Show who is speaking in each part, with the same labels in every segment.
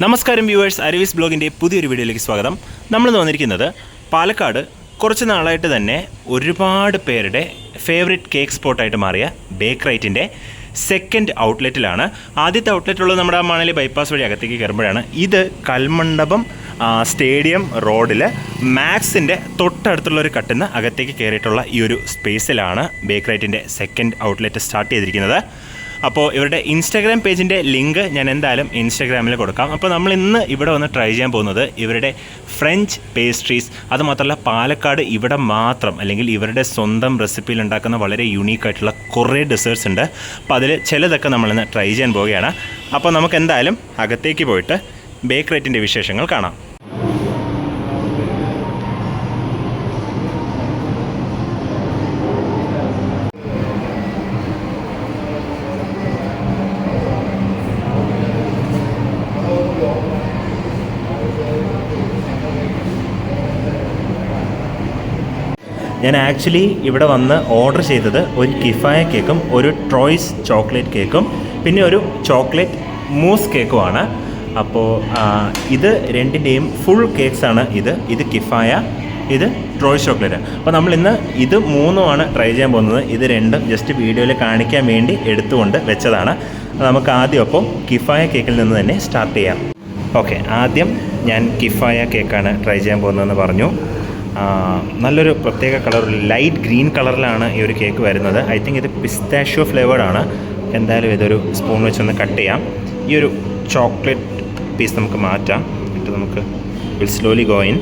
Speaker 1: നമസ്കാരം വ്യൂവേഴ്സ്, അരവിസ് ബ്ലോഗിൻ്റെ പുതിയൊരു വീഡിയോയിലേക്ക് സ്വാഗതം. നമ്മൾ വന്നിരിക്കുന്നത് പാലക്കാട് കുറച്ച് നാളായിട്ട് തന്നെ ഒരുപാട് പേരുടെ ഫേവറേറ്റ് കേക്ക് സ്പോട്ടായിട്ട് മാറിയ ബേക്കറൈറ്റിൻ്റെ സെക്കൻഡ് ഔട്ട്ലെറ്റിലാണ്. ആദ്യത്തെ ഔട്ട്ലെറ്റ് ഉള്ളത് നമ്മുടെ മണലി ബൈപ്പാസ് വഴി അകത്തേക്ക് കയറുമ്പോഴാണ്. ഇത് കൽമണ്ഡപം സ്റ്റേഡിയം റോഡിൽ മാക്സിൻ്റെ തൊട്ടടുത്തുള്ളൊരു കട്ടിന്ന് അകത്തേക്ക് കയറിയിട്ടുള്ള ഈ ഒരു സ്പേസിലാണ് ബേക്കറൈറ്റിൻ്റെ സെക്കൻഡ് ഔട്ട്ലെറ്റ് സ്റ്റാർട്ട് ചെയ്തിരിക്കുന്നത്. അപ്പോൾ ഇവരുടെ ഇൻസ്റ്റാഗ്രാം പേജിൻ്റെ ലിങ്ക് ഞാൻ എന്തായാലും ഇൻസ്റ്റാഗ്രാമിൽ കൊടുക്കാം. അപ്പോൾ നമ്മൾ ഇന്ന് ഇവിടെ വന്ന് ട്രൈ ചെയ്യാൻ പോകുന്നത് ഇവരുടെ ഫ്രഞ്ച് പേസ്ട്രീസ്. അതുമാത്രമല്ല പാലക്കാട് ഇവിടെ മാത്രം അല്ലെങ്കിൽ ഇവരുടെ സ്വന്തം റെസിപ്പിയിൽ ഉണ്ടാക്കുന്ന വളരെ യുണീക്കായിട്ടുള്ള കുറേ ഡെസേർട്സ് ഉണ്ട്. അപ്പോൾ അതിൽ ചിലതൊക്കെ നമ്മളിന്ന് ട്രൈ ചെയ്യാൻ പോവുകയാണ്. അപ്പോൾ നമുക്ക് എന്തായാലും അകത്തേക്ക് പോയിട്ട് ബേക്കറൈറ്റിൻ്റെ വിശേഷങ്ങൾ കാണാം. ഞാൻ ആക്ച്വലി ഇവിടെ വന്ന് ഓർഡർ ചെയ്തത് ഒരു കിഫായ കേക്കും ഒരു ട്രോയ്സ് ചോക്ലേറ്റ് കേക്കും പിന്നെ ഒരു ചോക്ലേറ്റ് മൂസ് കേക്കുമാണ്. അപ്പോൾ ഇത് രണ്ടിൻ്റെയും ഫുൾ കേക്ക്സാണ്. ഇത് കിഫായ, ഇത് ട്രോയ്സ് ചോക്ലേറ്റ്. അപ്പോൾ നമ്മളിന്ന് ഇത് മൂന്നുമാണ് ട്രൈ ചെയ്യാൻ പോകുന്നത്. ഇത് രണ്ടും ജസ്റ്റ് വീഡിയോയിൽ കാണിക്കാൻ വേണ്ടി എടുത്തുകൊണ്ട് വെച്ചതാണ്. നമുക്ക് ആദ്യം അപ്പോൾ കിഫായ കേക്കിൽ നിന്ന് തന്നെ സ്റ്റാർട്ട് ചെയ്യാം. ഓക്കെ, ആദ്യം ഞാൻ കിഫായ കേക്കാണ് ട്രൈ ചെയ്യാൻ പോകുന്നതെന്ന് പറഞ്ഞു. നല്ലൊരു പ്രത്യേക കളർ, ലൈറ്റ് ഗ്രീൻ കളറിലാണ് ഈ ഒരു കേക്ക് വരുന്നത്. ഐ തിങ്ക് ഇത് പിസ്താഷ്യോ ഫ്ലേവേർഡാണ്. എന്തായാലും ഇതൊരു സ്പൂൺ വെച്ചൊന്ന് കട്ട് ചെയ്യാം. ഈ ഒരു ചോക്ലേറ്റ് പീസ് നമുക്ക് മാറ്റാം. എന്നിട്ട് നമുക്ക് വിൽ സ്ലോലി ഗോ ഇൻ.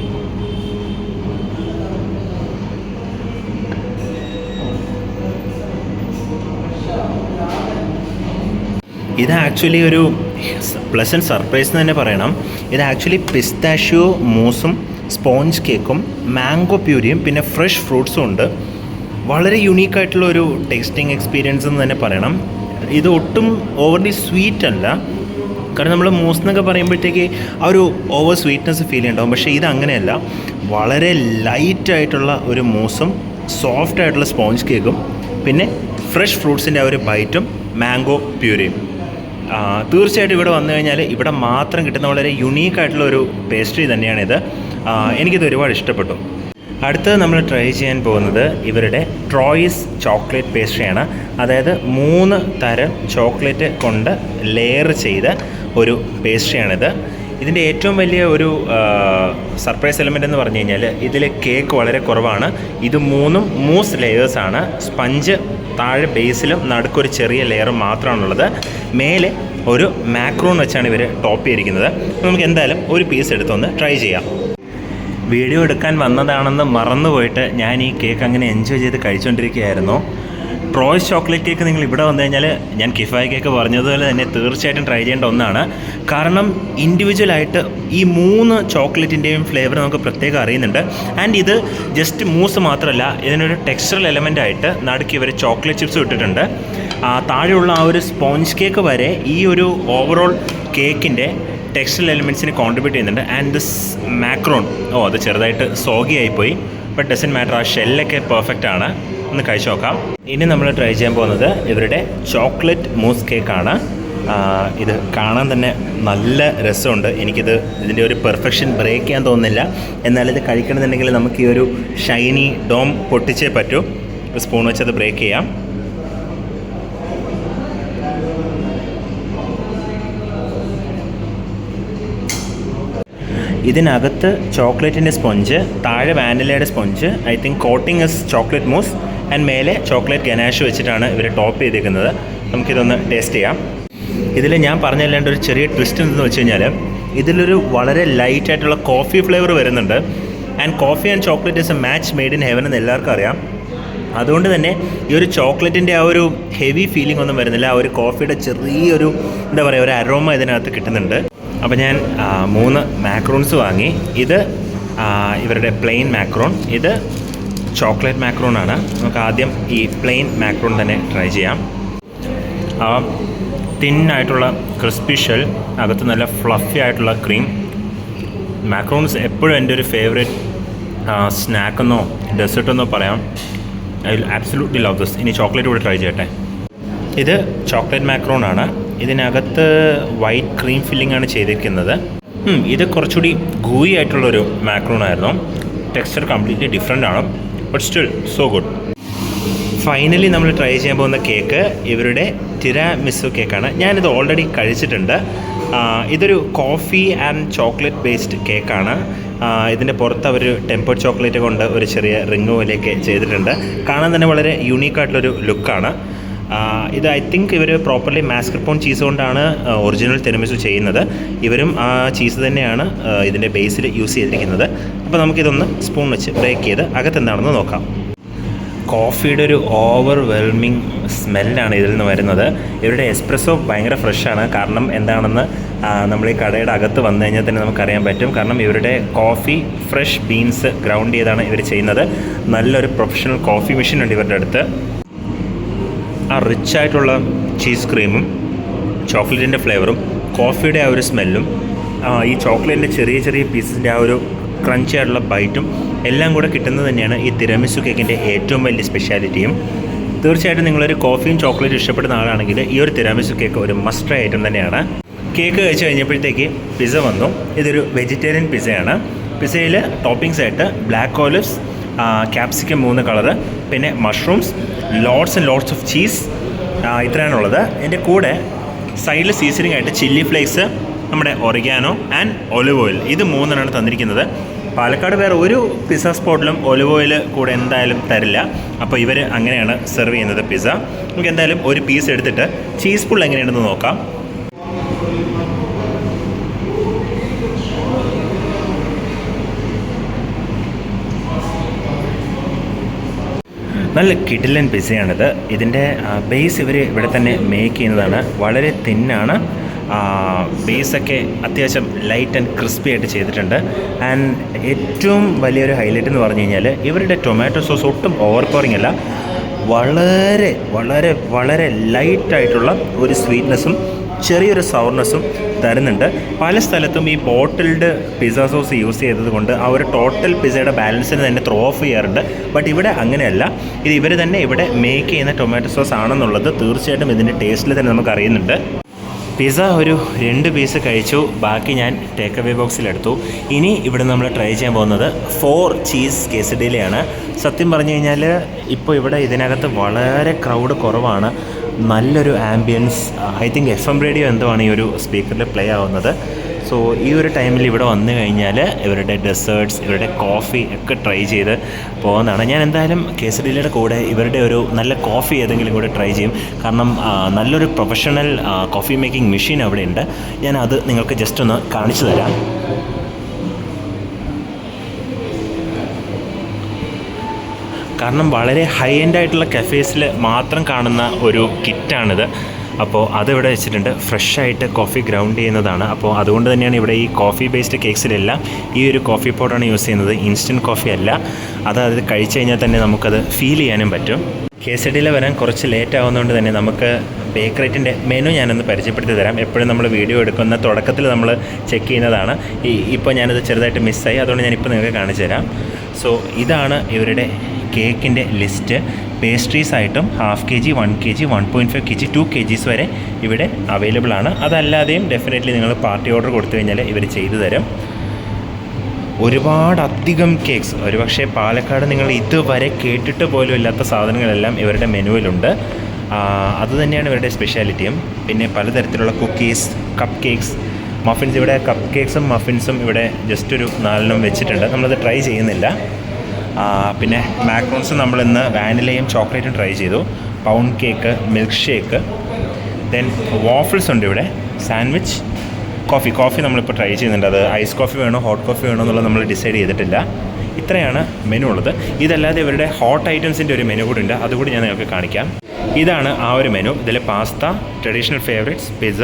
Speaker 1: ഇത് ആക്ച്വലി ഒരു പ്ലസൻറ്റ് സർപ്രൈസ് എന്ന് തന്നെ പറയണം. ഇത് ആക്ച്വലി പിസ്താഷ്യോ മൂസും സ്പോഞ്ച് കേക്കും മാംഗോ പ്യൂരിയും പിന്നെ ഫ്രഷ് ഫ്രൂട്ട്സും ഉണ്ട്. വളരെ യുണീക്കായിട്ടുള്ള ഒരു ടേസ്റ്റിംഗ് എക്സ്പീരിയൻസ് എന്ന് തന്നെ പറയണം. ഇത് ഒട്ടും ഓവർലി സ്വീറ്റ് അല്ല. കാരണം നമ്മൾ മൂസ് എന്നൊക്കെ പറയുമ്പോഴത്തേക്ക് ആ ഒരു ഓവർ സ്വീറ്റ്നെസ് ഫീൽ ഉണ്ടാവും. പക്ഷേ ഇത് അങ്ങനെയല്ല. വളരെ ലൈറ്റായിട്ടുള്ള ഒരു മൂസും സോഫ്റ്റ് ആയിട്ടുള്ള സ്പോഞ്ച് കേക്കും പിന്നെ ഫ്രഷ് ഫ്രൂട്ട്സിൻ്റെ ആ ഒരു ബൈറ്റും മാംഗോ പ്യൂരിയും. തീർച്ചയായിട്ടും ഇവിടെ വന്നു കഴിഞ്ഞാൽ ഇവിടെ മാത്രം കിട്ടുന്ന വളരെ യുണീക്കായിട്ടുള്ള ഒരു പേസ്ട്രി തന്നെയാണിത്. എനിക്കിത് ഒരുപാട് ഇഷ്ടപ്പെട്ടു. അടുത്തത് നമ്മൾ ട്രൈ ചെയ്യാൻ പോകുന്നത് ഇവരുടെ ട്രോയ്സ് ചോക്ലേറ്റ് പേസ്ട്രിയാണ്. അതായത് 3 തരം ചോക്ലേറ്റ് കൊണ്ട് ലെയർ ചെയ്ത ഒരു പേസ്ട്രിയാണിത്. ഇതിൻ്റെ ഏറ്റവും വലിയ ഒരു സർപ്രൈസ് എലമെൻ്റ് എന്ന് പറഞ്ഞു കഴിഞ്ഞാൽ ഇതിൽ കേക്ക് വളരെ കുറവാണ്. ഇത് 3 മൂസ് ലെയേഴ്സാണ്. സ്പഞ്ച് താഴെ ബേസിലും നടുക്കൊരു ചെറിയ ലെയറും മാത്രമാണുള്ളത്. മേലെ ഒരു മാക്രോൺ വെച്ചാണ് ഇവർ ടോപ്പ് ചെയ്തിരിക്കുന്നത്. നമുക്ക് എന്തായാലും ഒരു പീസ് എടുത്തൊന്ന് ട്രൈ ചെയ്യാം. വീഡിയോ എടുക്കാൻ വന്നതാണെന്ന് മറന്നുപോയിട്ട് ഞാൻ ഈ കേക്ക് അങ്ങനെ എൻജോയ് ചെയ്ത് കഴിച്ചുകൊണ്ടിരിക്കുകയായിരുന്നു. ട്രോയ്സ് ചോക്ലേറ്റ് കേക്ക് നിങ്ങൾ ഇവിടെ വന്നു കഴിഞ്ഞാൽ ഞാൻ കിഫായ കേക്ക് പറഞ്ഞതുപോലെ തന്നെ തീർച്ചയായിട്ടും ട്രൈ ചെയ്യേണ്ട ഒന്നാണ്. കാരണം ഇൻഡിവിജ്വലായിട്ട് ഈ 3 ചോക്ലേറ്റിൻ്റെയും ഫ്ലേവർ നമുക്ക് പ്രത്യേകം അറിയുന്നുണ്ട്. ആൻഡ് ഇത് ജസ്റ്റ് മൂസ് മാത്രമല്ല, ഇതിനൊരു ടെക്സ്ചറൽ എലമെൻ്റായിട്ട് നടുക്ക് ഇവർ ചോക്ലേറ്റ് ചിപ്സ് ഇട്ടിട്ടുണ്ട്. താഴെയുള്ള ആ ഒരു സ്പോഞ്ച് കേക്ക് വരെ ഈ ഒരു ഓവറോൾ കേക്കിൻ്റെ ടെക്സ്ചറൽ എലിമെൻറ്റ്സിന് കോൺട്രിബ്യൂട്ട് ചെയ്യുന്നുണ്ട്. ആൻഡ് ദിസ് മാക്രോൺ, അത് ചെറുതായിട്ട് സോഗി ആയിപ്പോയി, ബട്ട് ഡസൻറ്റ് മാറ്റർ. ആ ഷെല്ലൊക്കെ പെർഫെക്റ്റ് ആണ്. ഒന്ന് കഴിച്ച് നോക്കാം. ഇനി നമ്മൾ ട്രൈ ചെയ്യാൻ പോകുന്നത് ഇവരുടെ ചോക്ലേറ്റ് മൂസ് കേക്കാണ്. ഇത് കാണാൻ തന്നെ നല്ല രസമുണ്ട്. ഇതിൻ്റെ ഒരു പെർഫെക്ഷൻ ബ്രേക്ക് ചെയ്യാൻ തോന്നുന്നില്ല. എന്നാൽ ഇത് കഴിക്കണമെന്നുണ്ടെങ്കിൽ നമുക്ക് ഈ ഒരു ഷൈനി ഡോം പൊട്ടിച്ചേ പറ്റൂ. സ്പൂൺ വെച്ചത് ബ്രേക്ക് ചെയ്യാം. ഇതിനകത്ത് ചോക്ലേറ്റിൻ്റെ സ്പോഞ്ച്, താഴെ വാനിലയുടെ sponge, I think coating is chocolate mousse and മേലെ ചോക്ലേറ്റ് ഗനാഷ് വെച്ചിട്ടാണ് ഇവർ ടോപ്പ് ചെയ്തിരിക്കുന്നത്. നമുക്കിതൊന്ന് ടേസ്റ്റ് ചെയ്യാം. ഇതിൽ ഞാൻ പറഞ്ഞല്ലാണ്ട് ഒരു ചെറിയ ട്വിസ്റ്റ് എന്തെന്ന് വെച്ച് കഴിഞ്ഞാൽ ഇതിലൊരു വളരെ ലൈറ്റായിട്ടുള്ള കോഫി ഫ്ലേവർ വരുന്നുണ്ട്. And coffee and chocolate is A match made in heaven എന്ന് എല്ലാവർക്കും അറിയാം. അതുകൊണ്ട് തന്നെ ഈ ഒരു ചോക്ലേറ്റിൻ്റെ ആ ഒരു ഹെവി ഫീലിംഗ് ഒന്നും വരുന്നില്ല. ആ ഒരു കോഫിയുടെ ചെറിയൊരു എന്താ പറയുക, ഒരു അരോമ ഇതിനകത്ത് കിട്ടുന്നുണ്ട്. അപ്പോൾ ഞാൻ 3 മാക്രോൺസ് വാങ്ങി. ഇത് ഇവരുടെ പ്ലെയിൻ മാക്രോൺ, ഇത് ചോക്ലേറ്റ് മാക്രോൺ ആണ്. നമുക്ക് ആദ്യം ഈ പ്ലെയിൻ മാക്രോൺ തന്നെ ട്രൈ ചെയ്യാം. തിന്നായിട്ടുള്ള ക്രിസ്പി ഷെൽ, അകത്ത് നല്ല ഫ്ലഫി ആയിട്ടുള്ള ക്രീം. മാക്രോൺസ് എപ്പോഴും എൻ്റെ ഒരു ഫേവറേറ്റ് സ്നാക്കെന്നോ ഡെസേർട്ടെന്നോ പറയാം. I will absolutely love this. ഇനി ചോക്ലേറ്റ് കൂടെ ട്രൈ ചെയ്യട്ടെ. ഇത് ചോക്ലേറ്റ് മാക്രോൺ ആണ്. ഇതിനകത്ത് വൈറ്റ് ക്രീം ഫില്ലിംഗ് ആണ് ചെയ്തിരിക്കുന്നത്. ഇത് കുറച്ചുകൂടി ഗൂയി ആയിട്ടുള്ളൊരു മാക്രോണായിരുന്നു. ടെക്സ്ചർ കംപ്ലീറ്റ്ലി ഡിഫറെൻ്റ് ആണ്, but still so good. Finally നമ്മൾ ട്രൈ ചെയ്യാൻ പോകുന്ന കേക്ക് ഇവരുടെ തിരാമിസു കേക്കാണ്. ഞാനിത് ഓൾറെഡി കഴിച്ചിട്ടുണ്ട്. ഇതൊരു കോഫി ആൻഡ് ചോക്ലേറ്റ് ബേസ്ഡ് കേക്കാണ്. ഇതിൻ്റെ പുറത്ത് അവർ ടെമ്പേർഡ് ചോക്ലേറ്റ് കൊണ്ട് ഒരു ചെറിയ റിങ് പോലെയൊക്കെ ചെയ്തിട്ടുണ്ട്. കാണാൻ തന്നെ വളരെ യൂണീക്കായിട്ടുള്ളൊരു ലുക്കാണ്. ഇത് ഐ തിങ്ക് ഇവർ പ്രോപ്പർലി മാസ്കർപോൺ ചീസ് കൊണ്ടാണ് ഒറിജിനൽ തിരമിസു ചെയ്യുന്നത്. ഇവരും ആ ചീസ് തന്നെയാണ് ഇതിൻ്റെ ബേസിൽ യൂസ് ചെയ്തിരിക്കുന്നത്. അപ്പോൾ നമുക്കിതൊന്ന് സ്പൂൺ വെച്ച് ബ്രേക്ക് ചെയ്ത് അകത്തെന്താണെന്ന് നോക്കാം. കോഫിയുടെ ഒരു ഓവർവെൽമിങ് സ്മെല്ലാണ് ഇതിൽ നിന്ന് വരുന്നത്. ഇവരുടെ എസ്പ്രെസ്സോ ഭയങ്കര ഫ്രഷാണ്. കാരണം എന്താണെന്ന് നമ്മൾ ഈ കടയുടെ അകത്ത് വന്നു കഴിഞ്ഞാൽ തന്നെ നമുക്കറിയാൻ പറ്റും. കാരണം ഇവരുടെ കോഫി ഫ്രഷ് ബീൻസ് ഗ്രൗണ്ട് ചെയ്താണ് ഇവർ ചെയ്യുന്നത്. നല്ലൊരു പ്രൊഫഷണൽ കോഫി മെഷീൻ ഉണ്ട് ഇവരുടെ അടുത്ത്. ആ റിച്ചായിട്ടുള്ള ചീസ് ക്രീമും ചോക്ലേറ്റിൻ്റെ ഫ്ലേവറും കോഫിയുടെ ആ ഒരു സ്മെല്ലും ഈ ചോക്ലേറ്റിൻ്റെ ചെറിയ ചെറിയ പീസസിൻ്റെ ആ ഒരു ക്രഞ്ചി ആയിട്ടുള്ള ബൈറ്റും എല്ലാം കൂടെ കിട്ടുന്നത് തന്നെയാണ് ഈ തിരമിസു കേക്കിൻ്റെ ഏറ്റവും വലിയ സ്പെഷ്യാലിറ്റിയും. തീർച്ചയായിട്ടും നിങ്ങളൊരു കോഫിയും ചോക്ലേറ്റും ഇഷ്ടപ്പെടുന്ന ആളാണെങ്കിൽ ഈ ഒരു തിരമിസു കേക്ക് ഒരു മസ്റ്റ് ട്രൈ ഐറ്റം തന്നെയാണ്. കേക്ക് കഴിച്ച് കഴിഞ്ഞപ്പോഴത്തേക്ക് പിസ്സ വന്നു. ഇതൊരു വെജിറ്റേറിയൻ പിസ്സയാണ്. പിസ്സയിൽ ടോപ്പിങ്സ് ആയിട്ട് ബ്ലാക്ക് ഓലിവ്സ്, ക്യാപ്സിക്കം 3 കളറ്, പിന്നെ mushrooms, lots and lots of cheese, ഇത്രയാണുള്ളത്. എൻ്റെ കൂടെ സൈഡിൽ സീസണിങ് ആയിട്ട് ചില്ലി ഫ്ലേക്സ്, നമ്മുടെ ഒറിഗാനോ ആൻഡ് ഒലിവ് ഓയിൽ, ഇത് 3 തന്നിരിക്കുന്നത്. പാലക്കാട് വേറെ ഒരു പിസ്സ സ്പോട്ടിലും ഒലിവ് ഓയിൽ കൂടെ എന്തായാലും തരില്ല. അപ്പോൾ ഇവർ അങ്ങനെയാണ് സെർവ് ചെയ്യുന്നത് പിസ്സ. നമുക്ക് എന്തായാലും ഒരു പീസ് എടുത്തിട്ട് ചീസ് പുൾ എങ്ങനെയാണെന്ന് നോക്കാം. നല്ല കിടിലൻ പിസ്സയാണിത്. ഇതിൻ്റെ ബേസ് ഇവർ ഇവിടെ തന്നെ മേക്ക് ചെയ്യുന്നതാണ്. വളരെ തിന്നാണ്. ബേസൊക്കെ അത്യാവശ്യം ലൈറ്റ് ആൻഡ് ക്രിസ്പി ആയിട്ട് ചെയ്തിട്ടുണ്ട്. ആൻഡ് ഏറ്റവും വലിയൊരു ഹൈലൈറ്റ് എന്ന് പറഞ്ഞു കഴിഞ്ഞാൽ ഇവരുടെ ടൊമാറ്റോ സോസ് ഒട്ടും ഓവർ പവറിങ് അല്ല. വളരെ വളരെ വളരെ ലൈറ്റായിട്ടുള്ള ഒരു സ്വീറ്റ്നെസ്സും ചെറിയൊരു സവർനെസ്സും തരുന്നുണ്ട്. പല സ്ഥലത്തും ഈ ബോട്ടിൽഡ് പിസ്സ സോസ് യൂസ് ചെയ്തത് കൊണ്ട് ആ ഒരു ടോട്ടൽ പിസ്സയുടെ ബാലൻസിന് തന്നെ ത്രോ ഓഫ് ചെയ്യാറുണ്ട്. ബട്ട് ഇവിടെ അങ്ങനെയല്ല. ഇത് ഇവർ തന്നെ ഇവിടെ മേക്ക് ചെയ്യുന്ന ടൊമാറ്റോ സോസ് ആണെന്നുള്ളത് തീർച്ചയായിട്ടും ഇതിൻ്റെ ടേസ്റ്റിൽ തന്നെ നമുക്ക് അറിയുന്നുണ്ട്. പിസ്സ ഒരു 2 പീസ് കഴിച്ചു. ബാക്കി ഞാൻ ടേക്ക് അവേ ബോക്സിലെടുത്തു. ഇനി ഇവിടെ നമ്മൾ ട്രൈ ചെയ്യാൻ പോകുന്നത് 4 ചീസ് quesadilla. സത്യം പറഞ്ഞു കഴിഞ്ഞാൽ ഇപ്പോൾ ഇവിടെ ഇതിനകത്ത് വളരെ ക്രൗഡ് കുറവാണ്. നല്ലൊരു ambience. I think FM radio എന്തോ ആണ് ഈ ഒരു സ്പീക്കറിൽ പ്ലേ ആവുന്നത്. സോ ഈ ഒരു ടൈമിൽ ഇവിടെ വന്നു കഴിഞ്ഞാൽ ഇവരുടെ ഡെസേർട്ട്സ്, ഇവരുടെ കോഫി ഒക്കെ ട്രൈ ചെയ്ത് പോകുന്നതാണ്. ഞാൻ എന്തായാലും quesadillയുടെ കൂടെ ഇവരുടെ ഒരു നല്ല കോഫി ഏതെങ്കിലും കൂടെ ട്രൈ ചെയ്യും. കാരണം നല്ലൊരു പ്രൊഫഷണൽ കോഫി മേക്കിംഗ് മെഷീൻ അവിടെ ഉണ്ട്. ഞാൻ അത് നിങ്ങൾക്ക് ജസ്റ്റ് ഒന്ന് കാണിച്ചു തരാം. കാരണം വളരെ ഹൈ എൻഡ് ആയിട്ടുള്ള കഫേസിൽ മാത്രം കാണുന്ന ഒരു കിറ്റാണിത്. അപ്പോൾ അതിവിടെ വെച്ചിട്ടുണ്ട്. ഫ്രഷായിട്ട് കോഫി ഗ്രൗണ്ട് ചെയ്യുന്നതാണ്. അപ്പോൾ അതുകൊണ്ട് തന്നെയാണ് ഇവിടെ ഈ കോഫി ബേസ്ഡ് കേക്ക്സിലെല്ലാം ഈ ഒരു കോഫി പൗഡറാണ് യൂസ് ചെയ്യുന്നത്. ഇൻസ്റ്റൻറ്റ് കോഫി അല്ല. അത് കഴിച്ച് കഴിഞ്ഞാൽ തന്നെ നമുക്കത് ഫീൽ ചെയ്യാനും പറ്റും. quesadilla വരാൻ കുറച്ച് ലേറ്റ് ആവുന്നതുകൊണ്ട് തന്നെ നമുക്ക് ബേക്കറേറ്റിൻ്റെ മെനു ഞാനൊന്ന് പരിചയപ്പെടുത്തി തരാം. എപ്പോഴും നമ്മൾ വീഡിയോ എടുക്കുന്ന തുടക്കത്തിൽ നമ്മൾ ചെക്ക് ചെയ്യുന്നതാണ്. ഇപ്പോൾ ഞാനത് ചെറുതായിട്ട് മിസ്സായി. അതുകൊണ്ട് ഞാനിപ്പോൾ നിങ്ങൾക്ക് കാണിച്ചു തരാം. സോ ഇതാണ് ഇവരുടെ കേക്കിൻ്റെ ലിസ്റ്റ്. പേസ്ട്രീസ് ആയിട്ടും 1/2 kg, 1 kg, 1.5 kg, 2 kgs വരെ ഇവിടെ അവൈലബിൾ ആണ്. അതല്ലാതെയും ഡെഫിനറ്റ്ലി നിങ്ങൾ പാർട്ടി ഓർഡർ കൊടുത്തു കഴിഞ്ഞാൽ ഇവർ ചെയ്തു തരും. ഒരുപാടധികം കേക്ക്സ്, ഒരുപക്ഷെ പാലക്കാട് നിങ്ങൾ ഇതുവരെ കേട്ടിട്ട് പോലും ഇല്ലാത്ത സാധനങ്ങളെല്ലാം ഇവരുടെ മെനുവിലുണ്ട്. അതുതന്നെയാണ് ഇവരുടെ സ്പെഷ്യാലിറ്റിയും. പിന്നെ പലതരത്തിലുള്ള കുക്കീസ്, കപ്പ് കേക്ക്സ്, മഫിൻസ്. ഇവിടെ കപ്പ് കേക്ക്സും മഫിൻസും ഇവിടെ ജസ്റ്റ് ഒരു 4 വെച്ചിട്ടുണ്ട്. നമ്മളത് ട്രൈ ചെയ്യുന്നില്ല. പിന്നെ മാക്രോൺസ് നമ്മളിന്ന് വാനിലയും ചോക്ലേറ്റും ട്രൈ ചെയ്തു. Pound cake, milk shake, then waffles ഉണ്ട് ഇവിടെ, സാൻഡ്വിച്ച്, കോഫി നമ്മളിപ്പോൾ ട്രൈ ചെയ്യുന്നുണ്ട്. അത് ഐസ് കോഫി വേണോ ഹോട്ട് കോഫി വേണോ എന്നുള്ളത് നമ്മൾ ഡിസൈഡ് ചെയ്തിട്ടില്ല. ഇത്രയാണ് മെനു ഉള്ളത്. ഇതല്ലാതെ ഇവരുടെ ഹോട്ട് ഐറ്റംസിൻ്റെ ഒരു മെനു കൂടി ഉണ്ട്. അതുകൂടി ഞാൻ നിങ്ങൾക്ക് കാണിക്കാം. ഇതാണ് ആ ഒരു മെനു. ഇതിൽ പാസ്ത, ട്രഡീഷണൽ ഫേവറേറ്റ്സ്, പിസ്സ,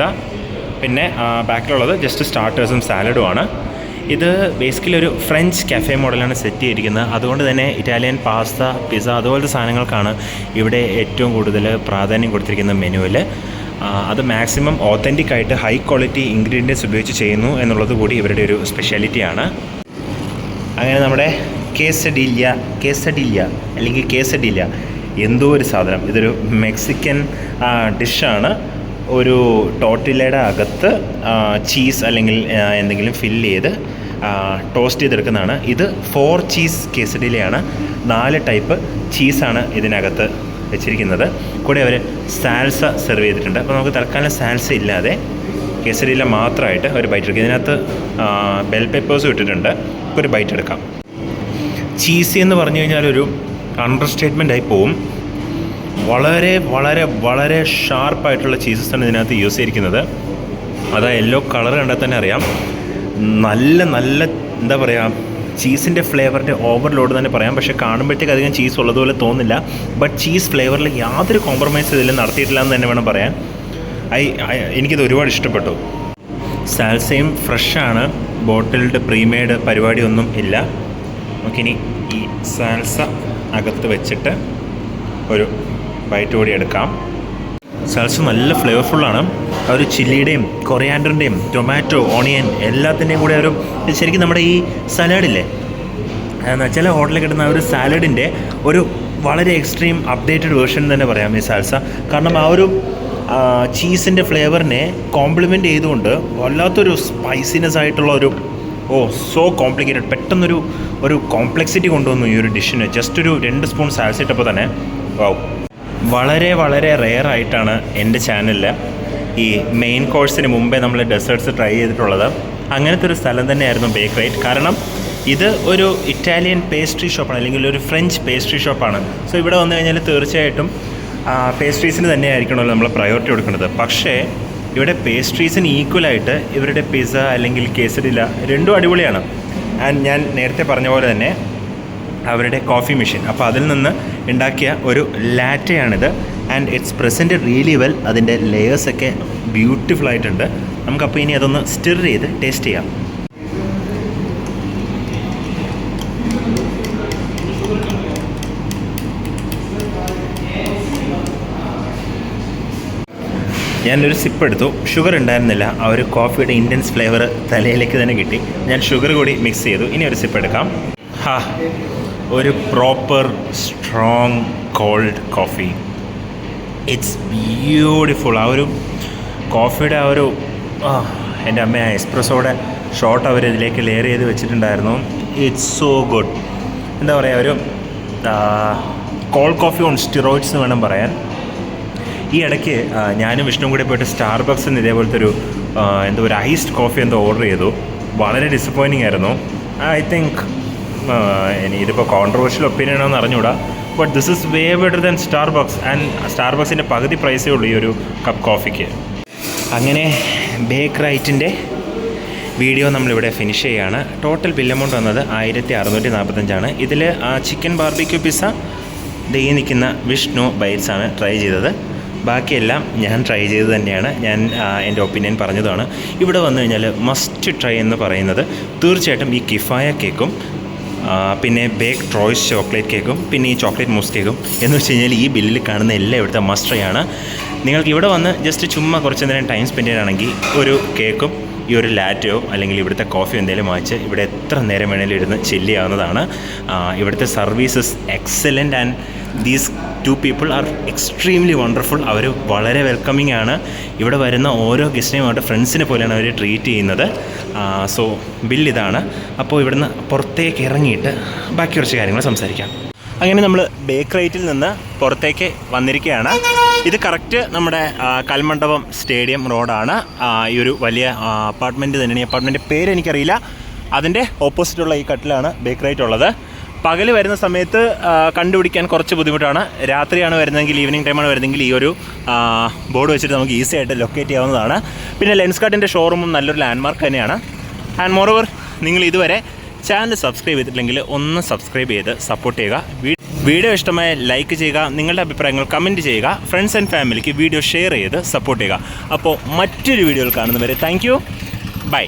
Speaker 1: പിന്നെ ബാക്കിലുള്ളത് ജസ്റ്റ് സ്റ്റാർട്ടേഴ്സും സാലഡുമാണ്. ഇത് ബേസിക്കലി ഒരു ഫ്രഞ്ച് കഫേ മോഡലാണ് സെറ്റ് ചെയ്തിരിക്കുന്നത്. അതുകൊണ്ട് തന്നെ ഇറ്റാലിയൻ പാസ്ത, പിസ്സ അതുപോലത്തെ സാധനങ്ങൾക്കാണ് ഇവിടെ ഏറ്റവും കൂടുതൽ പ്രാധാന്യം കൊടുത്തിരിക്കുന്ന മെനുവിൽ. അത് മാക്സിമം ഓത്തൻറ്റിക് ആയിട്ട് ഹൈ ക്വാളിറ്റി ഇൻഗ്രീഡിയൻസ് ഉപയോഗിച്ച് ചെയ്യുന്നു എന്നുള്ളത് കൂടി ഇവരുടെ ഒരു സ്പെഷ്യാലിറ്റിയാണ്. അങ്ങനെ നമ്മുടെ കേസഡില്ല അല്ലെങ്കിൽ കേസഡില്ല എന്തോ ഒരു സാധനം. ഇതൊരു മെക്സിക്കൻ ഡിഷാണ്. ഒരു ടോർട്ടില്ലയുടെ അകത്ത് ചീസ് അല്ലെങ്കിൽ എന്തെങ്കിലും ഫില്ല് ചെയ്ത് ടോസ്റ്റ് ചെയ്തെടുക്കുന്നതാണ്. ഇത് 4 ചീസ് കേസഡിലയാണ്. 4 ടൈപ്പ് ചീസാണ് ഇതിനകത്ത് വെച്ചിരിക്കുന്നത്. കൂടെ അവർ സാൽസ സെർവ് ചെയ്തിട്ടുണ്ട്. അപ്പോൾ നമുക്ക് തൽക്കാലം സാൽസ ഇല്ലാതെ കേസഡില മാത്രമായിട്ട് ഒരു ബൈറ്റ് എടുക്കുക. ഇതിനകത്ത് ബെൽ പെപ്പേഴ്സും ഇട്ടിട്ടുണ്ട്. ഒരു ബൈറ്റ് എടുക്കാം. ചീസി എന്ന് പറഞ്ഞു കഴിഞ്ഞാൽ ഒരു അണ്ടർസ്റ്റേറ്റ്മെൻ്റ് ആയി പോവും. വളരെ വളരെ വളരെ ഷാർപ്പായിട്ടുള്ള ചീസസാണ് ഇതിനകത്ത് യൂസ് ചെയ്തിരിക്കുന്നത്. അതാ യെല്ലോ കളർ കണ്ടാൽ തന്നെ അറിയാം. നല്ല എന്താ പറയുക, ചീസിൻ്റെ ഫ്ലേവറിൻ്റെ ഓവർലോഡ് തന്നെ പറയാം. പക്ഷേ കാണുമ്പോഴത്തേക്ക് അധികം ചീസ് ഉള്ളതുപോലെ തോന്നില്ല. ബട്ട് ചീസ് ഫ്ലേവറിൽ യാതൊരു കോംപ്രമൈസ് ഇതിൽ നടത്തിയിട്ടില്ല എന്ന് തന്നെ വേണം പറയാൻ. എനിക്കിത് ഒരുപാട് ഇഷ്ടപ്പെട്ടു. സാൽസയും ഫ്രഷാണ്, ബോട്ടിൽഡ് പ്രീമെയ്ഡ് പരിപാടിയൊന്നും ഇല്ല. നമുക്കിനി ഈ സാൽസ അകത്ത് വെച്ചിട്ട് ഒരു ബൈറ്റ് കൂടി എടുക്കാം. സാൽസ നല്ല ഫ്ലേവർഫുള്ളാണ്. ആ ഒരു ചില്ലിയുടെയും കൊറിയാൻഡറിൻ്റെയും ടൊമാറ്റോ, ഓണിയൻ എല്ലാത്തിൻ്റെയും കൂടെ ഒരു ശരിക്കും നമ്മുടെ ഈ സലാഡില്ലേ, ചില ഹോട്ടലിൽ കിട്ടുന്ന ആ ഒരു സാലഡിൻ്റെ ഒരു വളരെ എക്സ്ട്രീം അപ്ഡേറ്റഡ് വേർഷൻ തന്നെ പറയാം ഈ സാൽസ. കാരണം ആ ഒരു ചീസിൻ്റെ ഫ്ലേവറിനെ കോംപ്ലിമെൻ്റ് ചെയ്തുകൊണ്ട് വല്ലാത്തൊരു സ്പൈസിനെസ് ആയിട്ടുള്ള ഒരു സോ കോംപ്ലിക്കേറ്റഡ്, പെട്ടെന്നൊരു കോംപ്ലക്സിറ്റി കൊണ്ടുവന്നു ഈ ഒരു ഡിഷിന്. ജസ്റ്റ് ഒരു 2 സ്പൂൺ സാൽസ ഇട്ടപ്പോൾ തന്നെ വളരെ വളരെ റെയർ ആയിട്ടാണ് എൻ്റെ ചാനലിൽ ഈ മെയിൻ കോഴ്സിന് മുമ്പേ നമ്മൾ ഡെസേർട്ട്സ് ട്രൈ ചെയ്തിട്ടുള്ളത്. അങ്ങനത്തെ ഒരു സ്ഥലം തന്നെയായിരുന്നു ബേക്കറൈറ്റ്. കാരണം ഇത് ഒരു ഇറ്റാലിയൻ പേസ്ട്രി ഷോപ്പാണ്, അല്ലെങ്കിൽ ഒരു ഫ്രഞ്ച് പേസ്ട്രി ഷോപ്പാണ്. സോ ഇവിടെ വന്നു കഴിഞ്ഞാൽ തീർച്ചയായിട്ടും പേസ്ട്രീസിന് തന്നെയായിരിക്കണമല്ലോ നമ്മൾ പ്രയോറിറ്റി കൊടുക്കുന്നത്. പക്ഷേ ഇവിടെ പേസ്ട്രീസിന് ഈക്വലായിട്ട് ഇവരുടെ പിസ്സ അല്ലെങ്കിൽ കേസഡില രണ്ടും അടിപൊളിയാണ്. ആൻഡ് ഞാൻ നേരത്തെ പറഞ്ഞ പോലെ തന്നെ അവരുടെ കോഫി മെഷീൻ, അപ്പോൾ അതിൽ നിന്ന് ഉണ്ടാക്കിയ ഒരു ലാറ്റയാണിത്. And it's presented really well. അതിൻ്റെ ലെയേഴ്സൊക്കെ ബ്യൂട്ടിഫുൾ ആയിട്ടുണ്ട്. നമുക്കപ്പോൾ ഇനി അതൊന്ന് സ്റ്റിർ ചെയ്ത് ടേസ്റ്റ് ചെയ്യാം. ഞാനൊരു സിപ്പ് എടുത്തു. ഷുഗർ ഉണ്ടായിരുന്നില്ല. ആ ഒരു കോഫിയുടെ ഇൻറ്റൻസ് ഫ്ലേവർ തലയിലേക്ക് തന്നെ കിട്ടി. ഞാൻ ഷുഗർ കൂടി മിക്സ് ചെയ്തു. ഇനി ഒരു സിപ്പ് എടുക്കാം. ഒരു proper strong cold coffee. It's beautiful. ആ ഒരു കോഫിയുടെ ആ ഒരു എൻ്റെ അമ്മ എസ്പ്രസോയുടെ ഷോട്ട് അവർ ഇതിലേക്ക് ലെയർ ചെയ്ത് വെച്ചിട്ടുണ്ടായിരുന്നു. It's so good. എന്താ പറയുക, ഒരു കോൾഡ് കോഫി ഓൺ സ്റ്റിറോയിഡ്സ് എന്ന് വേണം പറയാൻ. ഈ ഇടയ്ക്ക് ഞാനും വിഷ്ണുവും കൂടി പോയിട്ട് സ്റ്റാർബക്സിൽ നിന്ന് ഇതേപോലത്തെ ഒരു ഐസ്ഡ് കോഫി ഓർഡർ ചെയ്തു. വളരെ ഡിസപ്പോയിൻറ്റിംഗ് ആയിരുന്നു. ഐ തിങ്ക് ഇതിപ്പോൾ കോൺട്രവേഴ്ഷ്യൽ ഒപ്പീനിയൻ ആണെന്ന് അറിഞ്ഞൂടാ. But this is way better than Starbucks. And സ്റ്റാർബക്സിൻ്റെ പകുതി പ്രൈസേ ഉള്ളൂ ഈ ഒരു കപ്പ് കോഫിക്ക്. അങ്ങനെ ബേക്കറൈറ്റിൻ്റെ വീഡിയോ നമ്മളിവിടെ ഫിനിഷ് ചെയ്യുകയാണ്. ടോട്ടൽ ബിൽ എമൗണ്ട് വന്നത് 1645 ഇതിൽ ചിക്കൻ ബാർബിക്യൂ പിസ്സ ഈ നിൽക്കുന്ന വിഷ്ണു ബൈറ്റ്സാണ് ട്രൈ ചെയ്തത്. ബാക്കിയെല്ലാം ഞാൻ ട്രൈ ചെയ്തത് തന്നെയാണ്. ഞാൻ എൻ്റെ ഒപ്പീനിയൻ പറഞ്ഞതാണ്. ഇവിടെ വന്നു കഴിഞ്ഞാൽ മസ്റ്റ് ട്രൈ എന്ന് പറയുന്നത് തീർച്ചയായിട്ടും ഈ കിഫായ കേക്കും പിന്നെ ബേക്ക് ട്രോയ്സ് ചോക്ലേറ്റ് കേക്കും പിന്നെ ഈ ചോക്ലേറ്റ് മൂസ് കേക്കും എന്ന് വെച്ച് കഴിഞ്ഞാൽ ഈ ബില്ലിൽ കാണുന്ന എല്ലാം ഇവിടുത്തെ മസ്റ്റ് ട്രൈ ആണ്. നിങ്ങൾക്ക് ഇവിടെ വന്ന് ജസ്റ്റ് ചുമ്മാ കുറച്ച് നേരം ടൈം സ്പെൻഡ് ചെയ്യാനാണെങ്കിൽ ഒരു കേക്കും ഈ ഒരു ലാറ്റയോ അല്ലെങ്കിൽ ഇവിടുത്തെ കോഫി എന്തെങ്കിലും വാങ്ങിച്ച് ഇവിടെ എത്ര നേരം വേണേലും ഇരുന്ന് ചില്ല് ചെയ്യാവുന്നതാണ്. ഇവിടുത്തെ services excellent and these 2 people are extremely wonderful. അവർ വളരെ വെൽക്കമിങ് ആണ്. ഇവിടെ വരുന്ന ഓരോ ഗസ്റ്റിനെയും അവരുടെ ഫ്രണ്ട്സിനെ പോലെയാണ് അവർ ട്രീറ്റ് ചെയ്യുന്നത്. സോ ബില്ലിതാണ്. അപ്പോൾ ഇവിടുന്ന് പുറത്തേക്ക് ഇറങ്ങിയിട്ട് ബാക്കി കുറച്ച് കാര്യങ്ങൾ സംസാരിക്കാം. അങ്ങനെ നമ്മൾ ബേക്കറൈറ്റിൽ നിന്ന് പുറത്തേക്ക് വന്നിരിക്കുകയാണ്. ഇത് കറക്റ്റ് നമ്മുടെ കൽമണ്ഡപം സ്റ്റേഡിയം റോഡാണ്. ഈ ഒരു വലിയ അപ്പാർട്ട്മെൻറ്റ് തന്നെയാണ്. ഈ അപ്പാർട്ട്മെൻറ്റ് പേര് എനിക്കറിയില്ല. അതിൻ്റെ ഓപ്പോസിറ്റുള്ള ഈ കട്ടിലാണ് ബേക്കറൈറ്റ് ഉള്ളത്. പകൽ വരുന്ന സമയത്ത് കണ്ടുപിടിക്കാൻ കുറച്ച് ബുദ്ധിമുട്ടാണ്. രാത്രിയാണ് വരുന്നതെങ്കിൽ, ഈവനിങ് ടൈമാണ് വരുന്നതെങ്കിൽ ഈ ഒരു ബോർഡ് വെച്ചിട്ട് നമുക്ക് ഈസി ആയിട്ട് ലൊക്കേറ്റ് ചെയ്യാവുന്നതാണ്. പിന്നെ ലെൻസ്കാർട്ടിൻ്റെ ഷോറൂമും നല്ലൊരു ലാൻഡ്മാർക്ക് തന്നെയാണ്. ആൻഡ് മോറോവർ, നിങ്ങൾ ഇതുവരെ ചാനൽ സബ്സ്ക്രൈബ് ചെയ്തിട്ടില്ലെങ്കിൽ ഒന്ന് സബ്സ്ക്രൈബ് ചെയ്ത് സപ്പോർട്ട് ചെയ്യുക. വീഡിയോ ഇഷ്ടമായ ലൈക്ക് ചെയ്യുക, നിങ്ങളുടെ അഭിപ്രായങ്ങൾ കമൻറ്റ് ചെയ്യുക, ഫ്രണ്ട്സ് ആൻഡ് ഫാമിലിക്ക് വീഡിയോ ഷെയർ ചെയ്ത് സപ്പോർട്ട് ചെയ്യുക. അപ്പോൾ മറ്റൊരു വീഡിയോയിൽ കാണുന്നവരെ താങ്ക് യു, ബൈ.